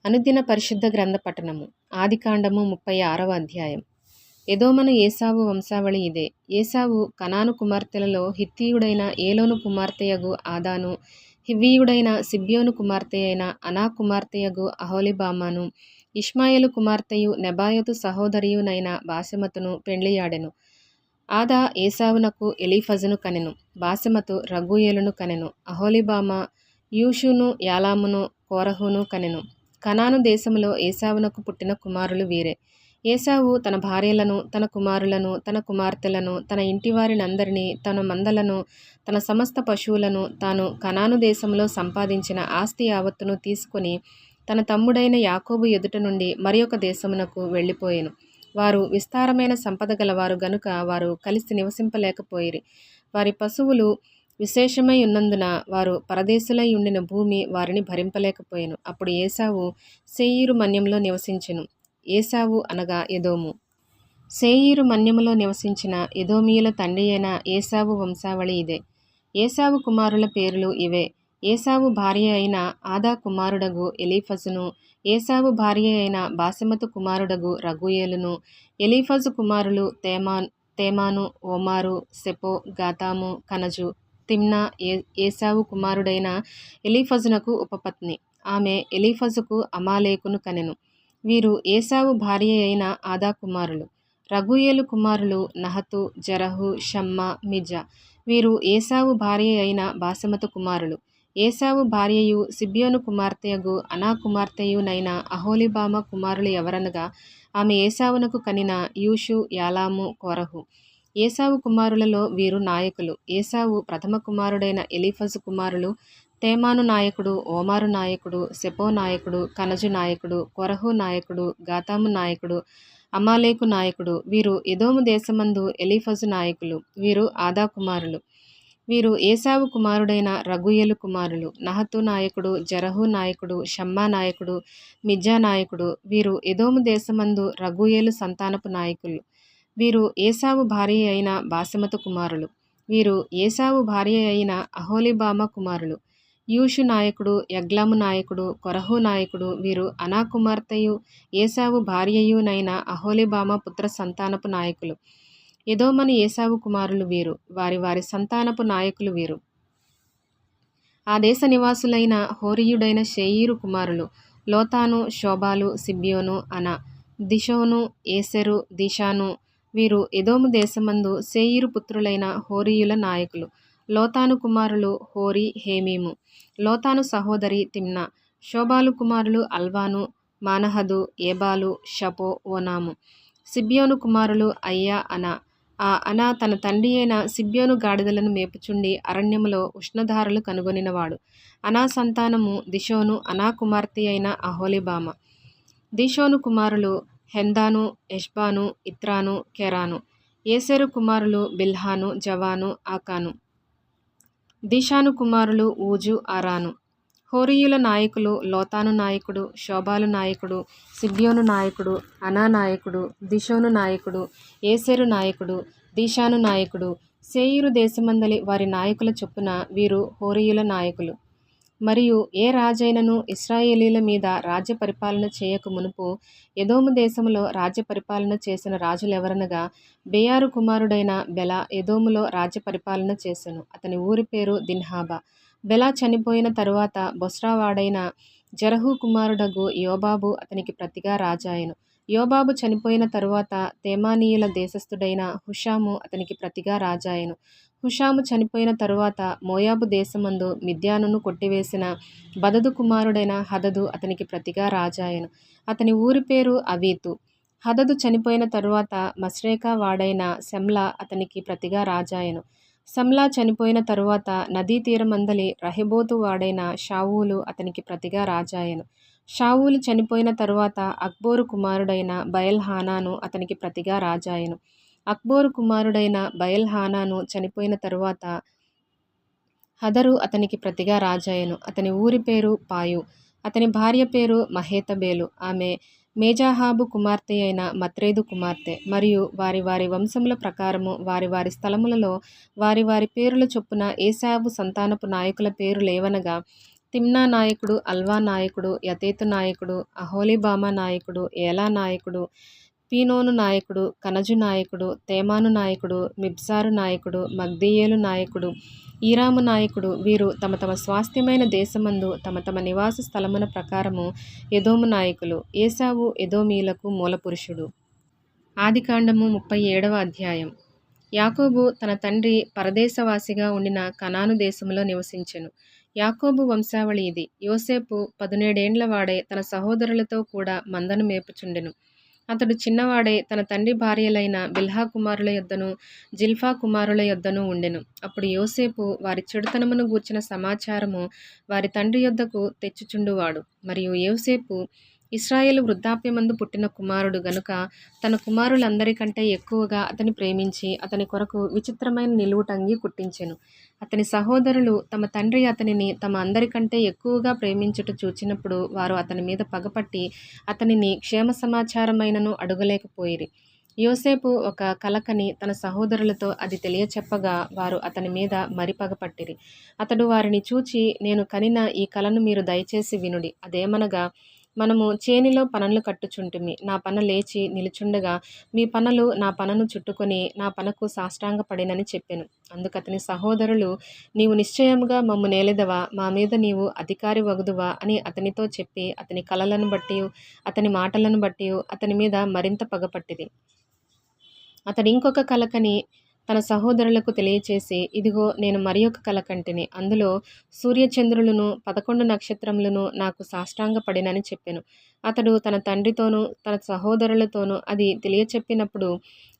అనుదిన పరిశుద్ధ గ్రంథ పఠనము. ఆదికాండము 36వ అధ్యాయం. ఎదోమను ఏశావు వంశావళి ఇదే. ఏశావు కనాను కుమార్తెలలో హిత్తీయుడైన ఏలోను కుమార్తెయగు ఆదాను, హివ్వీయుడైన సిబ్యోను కుమార్తె అయిన అనా కుమార్తెయగు అహోలీబామాను, ఇష్మాయేలు కుమార్తెయు నెబాయోతు సహోదరియునైన బాసెమతును పెండ్లియాడెను. ఆదా ఏశావునకు ఎలీఫజును కనెను. బాసెమతు రగూయేలును కనెను. అహోలీబామ యూషును, యాలామును, కోరహును కనెను. కనాను దేశములో ఏశావునకు పుట్టిన కుమారులు వీరే. ఏశావు తన భార్యలను, తన కుమారులను, తన కుమార్తెలను, తన ఇంటివారినందరినీ, తన మందలను, తన సమస్త పశువులను, తాను కనాను దేశంలో సంపాదించిన ఆస్తి యావత్తును తీసుకొని తన తమ్ముడైన యాకోబు ఎదుట నుండి మరి ఒక దేశమునకు వెళ్ళిపోయెను. వారు విస్తారమైన సంపద గలవారు గనుక వారు కలిసి నివసింపలేకపోయిరి. వారి పశువులు విశేషమై ఉన్నందున వారు పరదేశులై ఉండిన భూమి వారిని భరింపలేకపోయెను. అప్పుడు ఏశావు శేయీరు మన్యంలో నివసించెను. ఏశావు అనగా ఎదోము. శేయీరు మన్యములో నివసించిన ఎదోమీయుల తండ్రి అయిన ఏశావు వంశావళి ఇదే. ఏశావు కుమారుల పేర్లు ఇవే. ఏశావు భార్య అయిన ఆదా కుమారుడగు ఎలీఫజును, ఏశావు భార్య అయిన బాసెమతు కుమారుడగు రగూయేలును, ఎలీఫజు కుమారులు తేమాను, ఓమారు, సెపో, గాతాము, కనజు. తిమ్నా ఏశావు కుమారుడైన ఎలీఫజునకు ఉపపత్ని. ఆమె ఎలీఫజుకు అమాలేకును కనెను. వీరు ఏశావు భార్య అయిన ఆదా కుమారులు. రగూయేలు కుమారులు నహతు, జరహు, షమ్మా, మిజా. వీరు ఏశావు భార్య అయిన బాసెమతు కుమారులు. ఏశావు భార్యయు సిబ్యోను కుమార్తెయగు అనా కుమార్తెయునైన అహోలీబామ కుమారులు ఎవరనగా ఆమె ఏశావునకు కనిన యూషు, యాలాము, కోరహు. ఏశావు కుమారులలో వీరు నాయకులు. ఏశావు ప్రథమ కుమారుడైన ఎలీఫజు కుమారులు తేమాను నాయకుడు, ఓమారు నాయకుడు, సెపో నాయకుడు, కనజు నాయకుడు, కొరహు నాయకుడు, గాతాము నాయకుడు, అమాలేకు నాయకుడు. వీరు ఎదోము దేశమందు ఎలీఫజు నాయకులు. వీరు ఆదా కుమారులు. వీరు ఏశావు కుమారుడైన రగూయేలు కుమారులు. నహతు నాయకుడు, జరహు నాయకుడు, షమ్మా నాయకుడు, మిజ్జా నాయకుడు. వీరు ఎదోము దేశమందు రగూయేలు సంతానపు నాయకులు. వీరు ఏశావు భార్య అయిన బాసెమతు కుమారులు. వీరు ఏశావు భార్య అయిన అహోలీబామ కుమారులు. యూషు నాయకుడు, యగ్లాము నాయకుడు, కొరహు నాయకుడు. వీరు అనా కుమార్తెయు ఏశావు భార్యయునైన అహోలీబామ పుత్ర సంతానపు నాయకులు. ఎదోమను ఏశావు కుమారులు వీరు. వారి వారి సంతానపు నాయకులు వీరు. ఆ దేశ నివాసులైన హోరీయుడైన శేయీరు కుమారులు లోతాను, శోబాలు, సిబ్యోను, అనా, దిషోను, ఏసెరు, దిషాను. వీరు ఎదోము దేశమందు శేయీరు పుత్రులైన హోరీయుల నాయకులు. లోతాను కుమారులు హోరీ, హేమీము. లోతాను సహోదరి తిమ్నా. శోబాలు కుమారులు అల్వాను, మానహదు, ఏబాలు, షపో, ఓనాము. సిబ్యోను కుమారులు అయ్యా, అనా. ఆ అనా తన తండ్రి అయిన సిబ్యోను గాడిదలను మేపుచుండి అరణ్యములో ఉష్ణధారలు కనుగొనినవాడు. అనా సంతానము దిషోను, అనా కుమార్తె అయిన అహోలీబామ. దిషోను కుమారులు హెందాను, ఎష్బాను, ఇత్రాను, కెరాను. ఏసెరు కుమారులు బిల్హాను, జవాను, ఆకాను. దిషాను కుమారులు ఊజు, అరాను. హోరీయుల నాయకులు లోతాను నాయకుడు, శోబాలు నాయకుడు, సిబ్యోను నాయకుడు, అనా నాయకుడు, దిషోను నాయకుడు, ఏసెరు నాయకుడు, దిషాను నాయకుడు. శేయీరు దేశమందలి వారి నాయకుల చొప్పున వీరు హోరీయుల నాయకులు. మరియు ఏ రాజైనను ఇశ్రాయేలీల మీద రాజ్య పరిపాలన చేయక మునుపు ఎదోము దేశములో రాజ్య పరిపాలన చేసిన రాజులెవరనగా బెయారు కుమారుడైన బెల ఎదోములో రాజ్య పరిపాలన చేసెను. అతని ఊరి పేరు దిన్హాబా. బెల చనిపోయిన తరువాత బొస్రావాడైన జరహు కుమారుడగు యోబాబు అతనికి ప్రతిగా రాజాయెను. యోబాబు చనిపోయిన తరువాత తేమానీయుల దేశస్థుడైన హుషాము అతనికి ప్రతిగా రాజాయెను. హుషాము చనిపోయిన తరువాత మోయాబు దేశమందు మిద్యానును కొట్టివేసిన బదదు కుమారుడైన హదదు అతనికి ప్రతిగా రాజాయెను. అతని ఊరి పేరు అవీతు. హదదు చనిపోయిన తరువాత మశ్రేకా వాడైన శమ్లా అతనికి ప్రతిగా రాజాయెను. శమ్లా చనిపోయిన తరువాత నదీ తీరమందలి రహెబోతు వాడైన షావూలు అతనికి ప్రతిగా రాజాయెను. షావూలు చనిపోయిన తరువాత అక్బోరు కుమారుడైన బయల్హానాను అతనికి ప్రతిగా రాజాయెను. అక్బోరు కుమారుడైన బయల్హానాను చనిపోయిన తరువాత హదరు అతనికి ప్రతిగా రాజాయెను. అతని ఊరి పేరు పాయు. అతని భార్య పేరు మహేతబేలు. ఆమె మేజాహాబు కుమార్తె అయిన మత్రేదు కుమార్తె. మరియు వారి వారి వంశముల ప్రకారము వారి వారి స్థలములలో వారి వారి పేరుల చొప్పున ఏశావు సంతానపు నాయకుల పేరు లేవనగా తిమ్నా నాయకుడు, అల్వా నాయకుడు, యతేతు నాయకుడు, అహోలీబామా నాయకుడు, ఏలా నాయకుడు, పీనోను నాయకుడు, కనజు నాయకుడు, తేమాను నాయకుడు, మిబ్సారు నాయకుడు, మగ్దీయేలు నాయకుడు, ఈరాము నాయకుడు, వీరు తమ తమ స్వాస్థ్యమైన దేశమందు తమ తమ నివాస స్థలమున ప్రకారము ఎదోము నాయకులు. ఏశావు ఎదోమీయులకు మూలపురుషుడు. ఆదికాండము 37వ అధ్యాయం. యాకోబు తన తండ్రి పరదేశవాసిగా ఉండిన కనాను దేశములో నివసించెను. యాకోబు వంశావళి ఇది. యోసేపు 17 ఏండ్ల వాడై తన సహోదరులతో కూడా మందను మేపుచుండెను. అతడు చిన్నవాడై తన తండ్రి భార్యలైన బిల్హా కుమారుల యొద్దను జిల్ఫా కుమారుల యొద్దను ఉండెను. అప్పుడు యోసేపు వారి చెడుతనమును గూర్చిన సమాచారము వారి తండ్రి యొద్దకు తెచ్చుచుండువాడు. మరియు యోసేపు ఇశ్రాయేలు వృద్ధాప్యమందు పుట్టిన కుమారుడు గనుక తన కుమారులందరికంటే ఎక్కువగా అతని ప్రేమించి అతని కొరకు విచిత్రమైన నిలువుటంగి కుట్టించెను. అతని సహోదరులు తమ తండ్రి అతనిని తమ అందరికంటే ఎక్కువగా ప్రేమించుట చూచినప్పుడు వారు అతని మీద పగపట్టి అతనిని క్షేమ సమాచారమైనను అడుగలేకపోయిరి. యోసేపు ఒక కలకని తన సహోదరులతో అది తెలియచెప్పగా వారు అతని మీద మరి పగపట్టిరి. అతడు వారిని చూచి, నేను కనిన ఈ కలను మీరు దయచేసి వినుడి. అదేమనగా, మనము చేనిలో పనలు కట్టుచుంటిమి. నా పన లేచి నిలుచుండగా మీ పనలు నా పనను చుట్టుకొని నా పనకు సాష్టాంగపడినని చెప్పెను. అందుకతని సహోదరులు, నీవు నిశ్చయముగా మమ్ము నేలెదవా, మా మీద నీవు అధికారి వగుదువా అని అతనితో చెప్పి అతని కలలను బట్టి అతని మాటలను బట్టి అతని మీద మరింత పగపట్టిరి. అతడు ఇంకొక కలకని తన సహోదరులకు తెలియచేసి, ఇదిగో నేను మరి ఒక కలకంటిని. అందులో సూర్యచంద్రులను 11 నక్షత్రములను నాకు సాష్టాంగపడినని చెప్పెను. అతడు తన తండ్రితోనూ తన సహోదరులతోనూ అది తెలియచెప్పినప్పుడు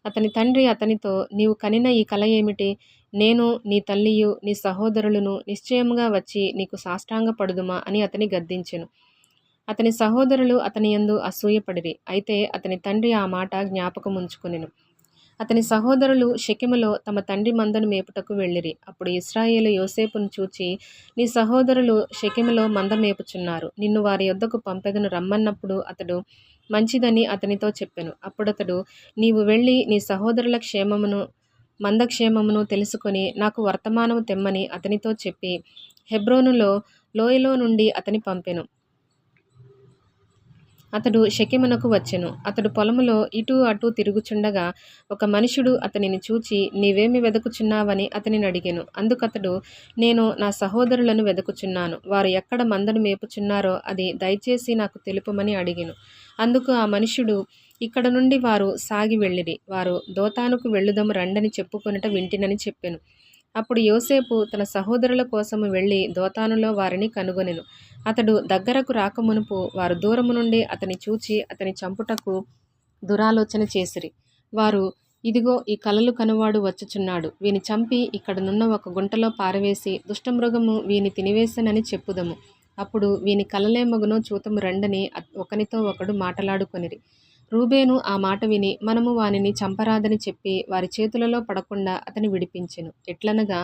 అతని తండ్రి అతనితో, నీవు కనిన ఈ కల ఏమిటి? నేను నీ తల్లియు నీ సహోదరులను నిశ్చయముగా వచ్చి నీకు సాష్టాంగపడుదుమా అని అతని గద్దించెను. అతని సహోదరులు అతని యందు అసూయపడిరి. అయితే అతని తండ్రి ఆ మాట జ్ఞాపకముంచుకొనెను. అతని సహోదరులు షెకెములో తమ తండ్రి మందను మేపుటకు వెళ్ళిరి. అప్పుడు ఇశ్రాయేలు యోసేపును చూచి, నీ సహోదరులు షెకెములో మంద మేపుచున్నారు, నిన్ను వారి యొద్దకు పంపెదను రమ్మన్నప్పుడు అతడు మంచిదని అతనితో చెప్పెను. అప్పుడతడు, నీవు వెళ్ళి నీ సహోదరుల క్షేమమును మందక్షేమమును తెలుసుకొని నాకు వర్తమానము తెమ్మని అతనితో చెప్పి హెబ్రోనులో లోయలో నుండి అతని పంపెను. అతడు షెకెమునకు వచ్చెను. అతడు పొలములో ఇటూ అటూ తిరుగుచుండగా ఒక మనుషుడు అతనిని చూచి, నీవేమి వెదకుచున్నావని అతనిని అడిగెను. అందుకతడు, నేను నా సహోదరులను వెదకుచున్నాను. వారు ఎక్కడ మందను మేపుచున్నారో అది దయచేసి నాకు తెలుపుమని అడిగెను. అందుకు ఆ మనుషుడు, ఇక్కడ నుండి వారు సాగి వెళ్ళిరి. వారు దోతానుకు వెళ్ళుదము రండని చెప్పుకొనుట వింటినని చెప్పెను. అప్పుడు యోసేపు తన సహోదరుల కోసము వెళ్ళి దోతానులో వారిని కనుగొనెను. అతడు దగ్గరకు రాకమునుపు వారు దూరము నుండి అతని చూచి అతని చంపుటకు దురాలోచన చేసిరి. వారు, ఇదిగో ఈ కలలు కనువాడు వచ్చుచున్నాడు, వీని చంపి ఇక్కడనున్న ఒక గుంటలో పారవేసి దుష్టమృగము వీని తినివేసెనని చెప్పుదము. అప్పుడు వీని కలలేమగునో చూతము రండని ఒకనితో ఒకడు మాటలాడుకొనిరి. రూబేను ఆ మాట విని, మనము వానిని చంపరాదని చెప్పి వారి చేతులలో పడకుండా అతని విడిపించెను. ఎట్లనగా,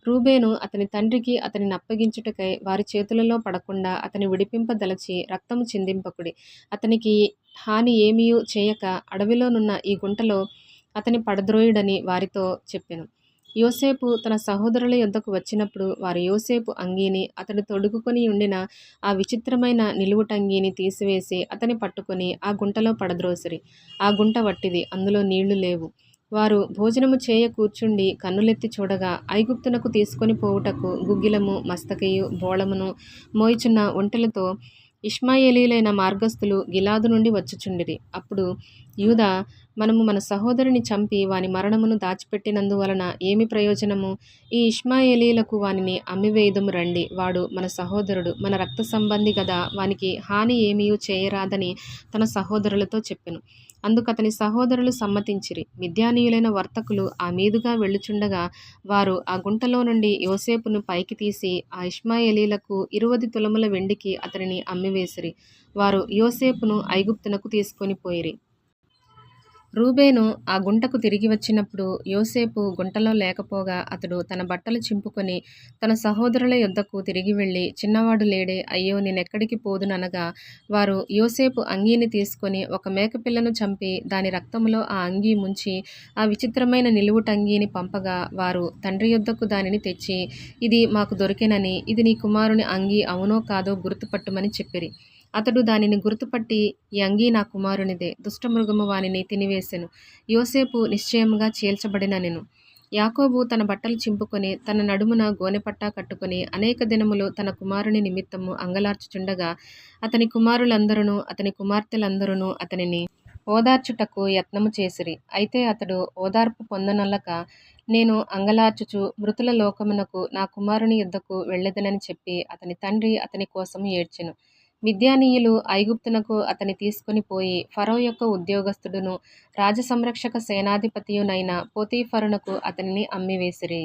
రూబేను అతని తండ్రికి అతనిని అప్పగించుటకై వారి చేతులలో పడకుండా అతని విడిపింపదలచి, రక్తము చిందింపకుడి, అతనికి హాని ఏమీయూ చేయక అడవిలోనున్న ఈ గుంటలో అతని పడద్రోయుడని వారితో చెప్పెను. యోసేపు తన సహోదరుల యొద్దకు వచ్చినప్పుడు వారు యోసేపు అంగీని అతడు తొడుగుకొని ఉండిన ఆ విచిత్రమైన నిలువుటంగీని తీసివేసి అతని పట్టుకొని ఆ గుంటలో పడద్రోసిరి. ఆ గుంట వట్టిది, అందులో నీళ్లు లేవు. వారు భోజనము చేయ కూర్చుండి కన్నులెత్తి చూడగా ఐగుప్తునకు తీసుకొని పోవుటకు గుగ్గిలము మస్తకయు బోళమును మోయిచున్న ఒంటెలతో ఇష్మాయేలీయులైన మార్గస్థులు గిలాదు నుండి వచ్చుచుండిరి. అప్పుడు యూదా, మనము మన సహోదరుని చంపి వాని మరణమును దాచిపెట్టినందువలన ఏమి ప్రయోజనము? ఈ ఇష్మాయేలీయులకు వానిని అమ్మివేయుదము రండి. వాడు మన సహోదరుడు, మన రక్త సంబంధి గదా, వానికి హాని ఏమీయూ చేయరాదని తన సహోదరులతో చెప్పెను. అందుకతని సహోదరులు సమ్మతించిరి. మిద్యానీయులైన వర్తకులు ఆ మీదుగా వెళ్ళుచుండగా వారు ఆ గుంటలో నుండి యోసేపును పైకి తీసి ఆ ఇష్మాయేలీయులకు 20 తులముల వెండికి అతనిని అమ్మివేసిరి. వారు యోసేపును ఐగుప్తునకు తీసుకొని పోయిరి. రూబేను ఆ గుంటకు తిరిగి వచ్చినప్పుడు యోసేపు గుంటలో లేకపోగా అతడు తన బట్టలు చింపుకొని తన సహోదరుల యొద్దకు తిరిగి వెళ్ళి, చిన్నవాడు లేడే, అయ్యో నేనెక్కడికి పోదుననగా, వారు యోసేపు అంగీని తీసుకొని ఒక మేకపిల్లను చంపి దాని రక్తములో ఆ అంగీ ముంచి ఆ విచిత్రమైన నిలువుటంగీని పంపగా, వారు తండ్రి యొద్దకు దానిని తెచ్చి, ఇది మాకు దొరికెనని, ఇది నీ కుమారుని అంగీ అవునో కాదో గుర్తుపట్టుమని చెప్పిరి. అతడు దానిని గుర్తుపట్టి, ఈ అంగీ నా కుమారునిదే, దుష్టమృగము వానిని తినివేసెను, యోసేపు నిశ్చయముగా చీల్చబడిననెను. యాకోబు తన బట్టలు చింపుకొని తన నడుమున గోనెపట్టా కట్టుకొని అనేక దినములు తన కుమారుని నిమిత్తము అంగలార్చుచుండగా, అతని కుమారులందరును అతని కుమార్తెలందరును అతనిని ఓదార్చుటకు యత్నము చేసిరి. అయితే అతడు ఓదార్పు పొందనొల్లక, నేను అంగలార్చుచు మృతుల లోకమునకు నా కుమారుని యొద్దకు వెళ్ళెదనని చెప్పి అతని తండ్రి అతని కోసం ఏడ్చెను. మిద్యానీయులు ఐగుప్తునకు అతని తీసుకొని పోయి ఫరో యొక్క ఉద్యోగస్తుడును రాజసంరక్షక సేనాధిపతియునైన పోతీఫరునకు అతనిని అమ్మివేసిరి.